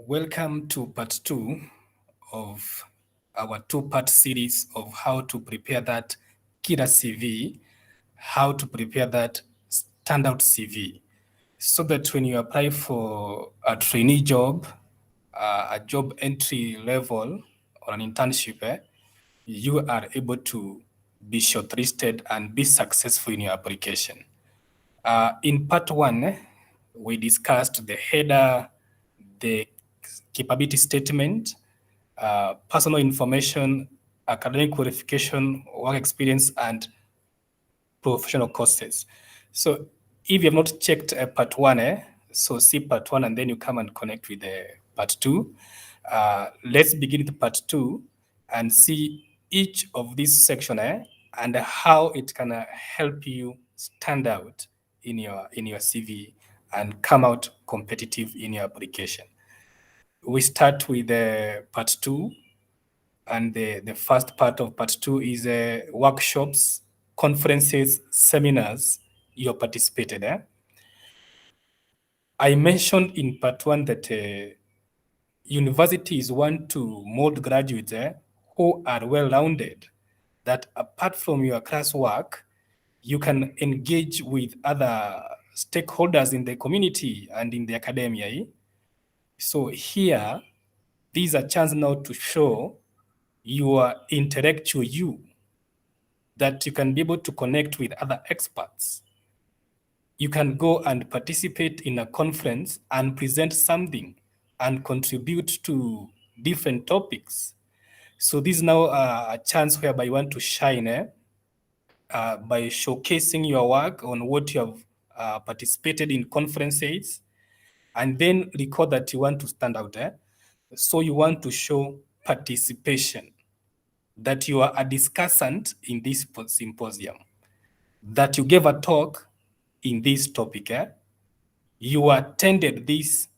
Welcome to part 2 of our two-part series of how to prepare that killer CV, how to prepare that standout CV, so that when you apply for a trainee job, a job entry level, or an internship, you are able to be shortlisted and be successful in your application. In part 1, we discussed the header, the capability statement, personal information, academic qualification, work experience, and professional courses. So if you have not checked part 1, so see part 1 and then you come and connect with part 2. Let's begin with part 2 and see each of these sections and how it can help you stand out in your CV and come out competitive in your application. We start with part 2, and the first part of part 2 is workshops, conferences, seminars you participated in. I mentioned in part 1 that universities want to mold graduates who are well-rounded, that apart from your classwork, you can engage with other stakeholders in the community and in the academia. So here, these are a chance now to show your intellectual you, that you can be able to connect with other experts. You can go and participate in a conference and present something and contribute to different topics. So this is now a chance whereby you want to shine by showcasing your work on what you have participated in conferences, and then record that you want to stand out there. So you want to show participation, that you are a discussant in this symposium, that you gave a talk in this topic, you attended this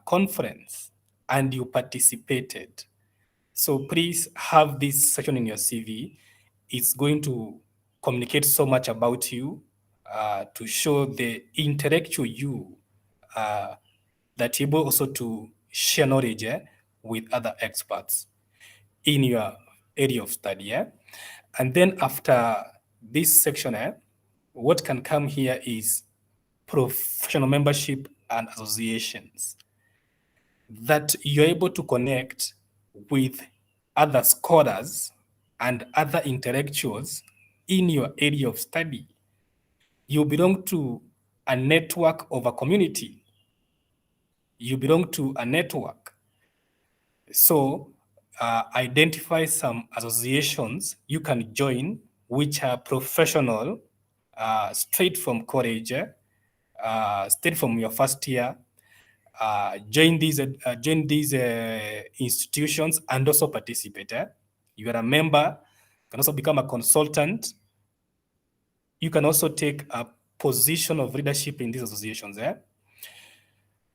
conference and you participated. So please have this section in your CV. It's going to communicate so much about you, to show the intellectual you, that you're able also to share knowledge with other experts in your area of study. And then after this section, what can come here is professional membership and associations, that you're able to connect with other scholars and other intellectuals in your area of study. You belong to a network of a community. You belong to a network. So identify some associations you can join, which are professional, straight from college, straight from your first year. Join these institutions and also participate. You are a member, you can also become a consultant. You can also take a position of leadership in these associations.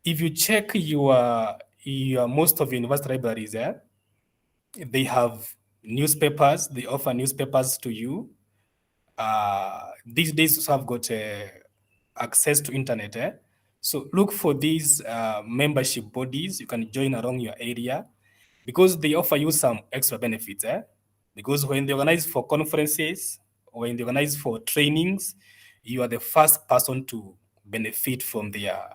If you check your most of your university libraries, they have newspapers. They offer newspapers to you. These days, also have got access to internet. So look for these membership bodies you can join around your area, because they offer you some extra benefits. Because when they organize for conferences, or when they organize for trainings, you are the first person to benefit from their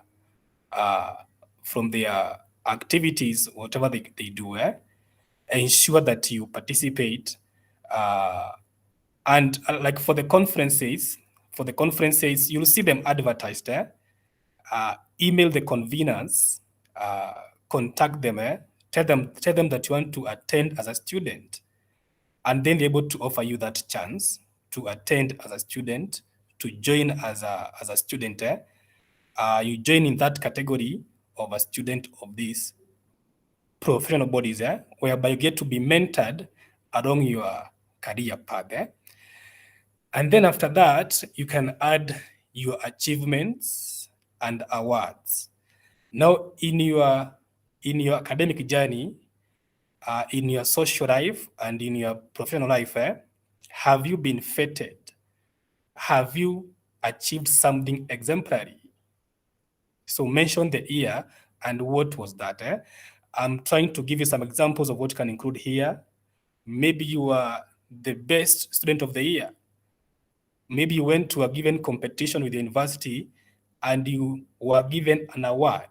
activities, whatever they do. Ensure that you participate. And like for the conferences, you'll see them advertised. Email the conveners, contact them, tell them that you want to attend as a student, and then they're able to offer you that chance to attend as a student, to join as a student. You join in that category of a student of these professional bodies, whereby you get to be mentored along your career path. And then after that, you can add your achievements and awards. Now, in your academic journey, in your social life and in your professional life, have you been feted? Have you achieved something exemplary? So mention the year And what was that? I'm trying to give you some examples of what can include here. Maybe you are the best student of the year. Maybe you went to a given competition with the university and you were given an award.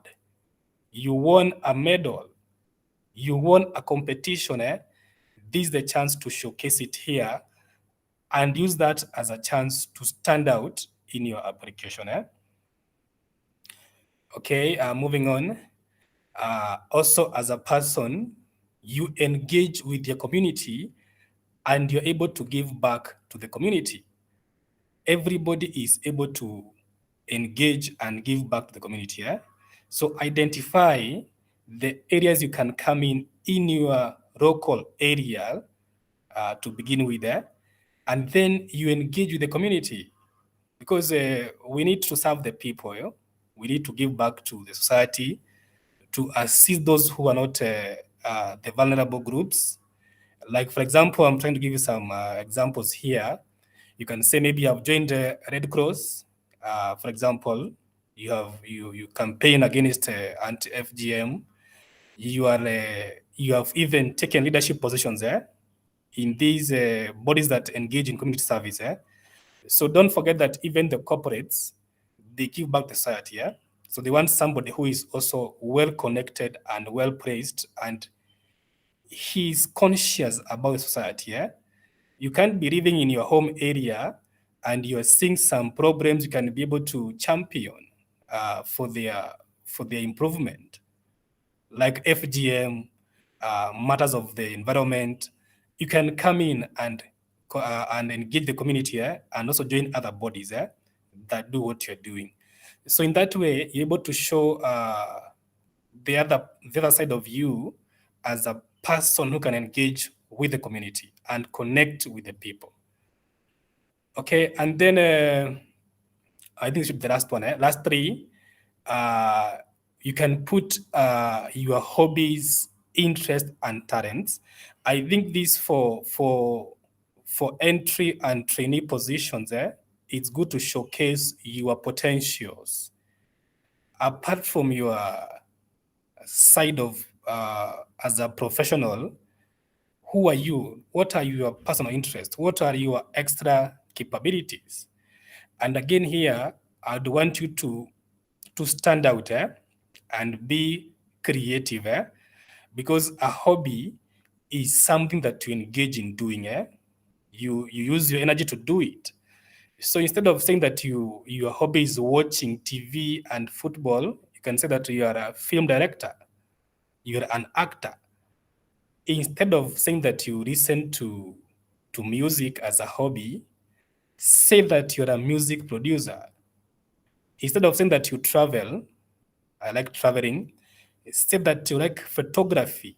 You won a medal. You won a competition. This is the chance to showcase it here and use that as a chance to stand out in your application. Okay, moving on. Also, as a person, you engage with your community and you're able to give back to the community. Everybody is able to engage and give back to the community. So identify the areas you can come in your local area to begin with, and then you engage with the community because we need to serve the people. We need to give back to the society to assist those who are not the vulnerable groups. Like, for example, I'm trying to give you some examples here. You can say maybe I've joined Red Cross. For example, you campaign against anti-FGM. You have even taken leadership positions there in these bodies that engage in community service. So don't forget that even the corporates, they give back to society. So they want somebody who is also well connected and well placed, and he's conscious about society. You can't be living in your home area and you're seeing some problems you can be able to champion for their improvement, like FGM, matters of the environment. You can come in and engage the community and also join other bodies that do what you're doing. So in that way, you're able to show the other side of you as a person who can engage with the community and connect with the people. Okay, and then I think it should be the last one. Last three, you can put your hobbies, interests, and talents. I think this for entry and trainee positions, it's good to showcase your potentials. Apart from your side of as a professional, who are you? What are your personal interests? What are your extra capabilities? And again here, I'd want you to stand out and be creative because a hobby is something that you engage in doing. You use your energy to do it. So instead of saying that your hobby is watching TV and football, you can say that you are a film director, you're an actor. Instead of saying that you listen to music as a hobby, say that you're a music producer. Instead of saying that you travel, I like traveling, say that you like photography.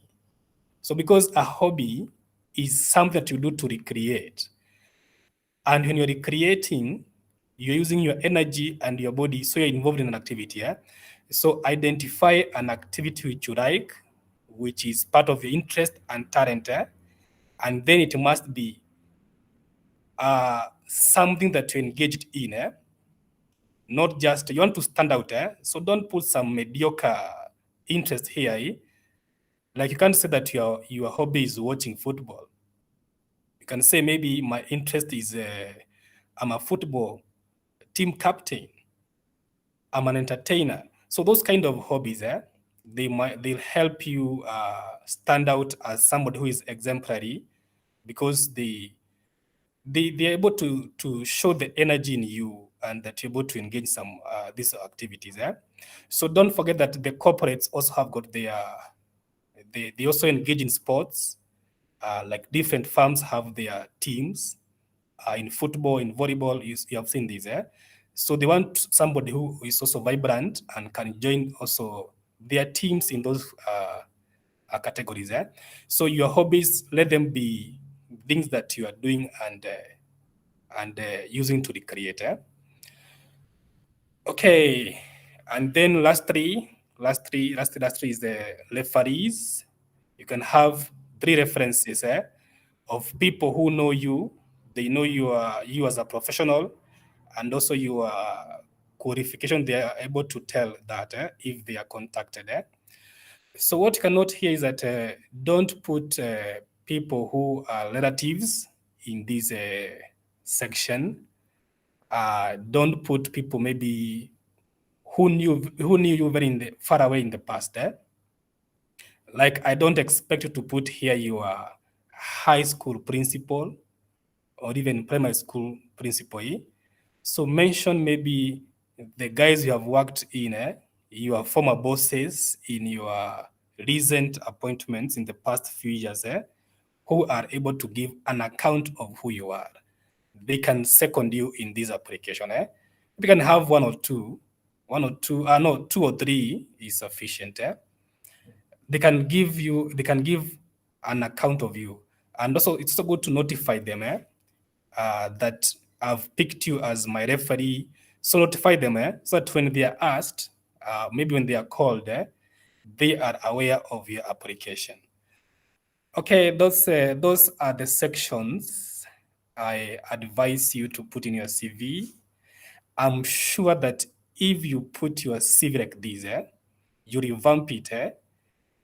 So because a hobby is something that you do to recreate. And when you're recreating, you're using your energy and your body, so you're involved in an activity. So identify an activity which you like, which is part of your interest and talent, and then it must be something that you're engaged in. Not just, you want to stand out. So don't put some mediocre interest here. Like you can't say that your hobby is watching football. You can say maybe my interest is I'm a football team captain. I'm an entertainer. So those kind of hobbies, they'll help you stand out as somebody who is exemplary because they're able to show the energy in you and that you're able to engage some these activities. So don't forget that the corporates also have got their they also engage in sports. Like different firms have their teams in football, in volleyball. You have seen this. So they want somebody who is also vibrant and can join also their teams in those categories. So your hobbies, let them be things that you are doing and using to recreate. Okay, and then last three is the referees. You can have three references of people who know you. They know you as a professional, and also your qualification. They are able to tell that if they are contacted. So what you can note here is that don't put people who are relatives in this section. Don't put people maybe who knew you far away in the past. Like, I don't expect you to put here your high school principal or even primary school principal. So mention maybe the guys you have worked in, your former bosses in your recent appointments in the past few years, who are able to give an account of who you are. They can second you in this application. You can have two or three is sufficient. They can give an account of you. And also, it's so good to notify them that I've picked you as my referee. So notify them so that when they are asked, maybe when they are called, they are aware of your application. Okay, those are the sections I advise you to put in your CV. I'm sure that if you put your CV like this, you revamp it,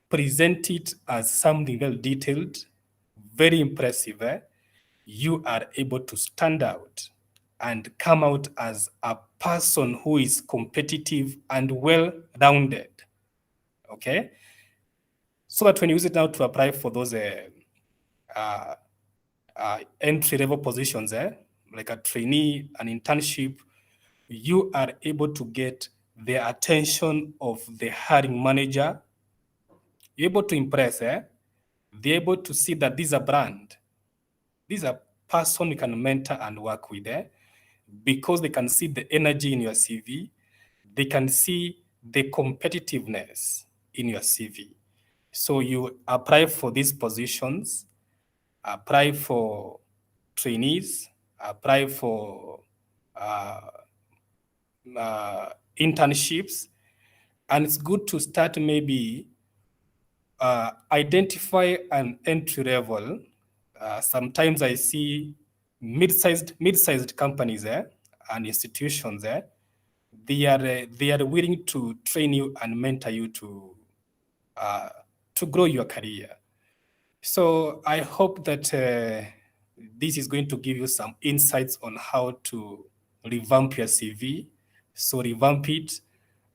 present it as something well detailed, very impressive, you are able to stand out and come out as a person who is competitive and well-rounded. Okay? So that when you use it now to apply for those entry-level positions, like a trainee, an internship, you are able to get the attention of the hiring manager. You're able to impress, they're able to see that this is a brand. This is a person you can mentor and work with, because they can see the energy in your CV. They can see the competitiveness in your CV. So you apply for these positions, apply for trainees, apply for internships, and it's good to start maybe identify an entry level. Sometimes I see mid-sized companies and institutions they are willing to train you and mentor you to grow your career. So I hope that this is going to give you some insights on how to revamp your CV. So revamp it,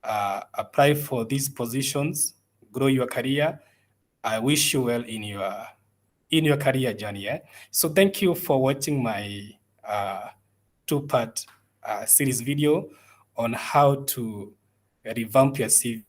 apply for these positions, grow your career. I wish you well in your career journey. So thank you for watching my two-part series video on how to revamp your CV.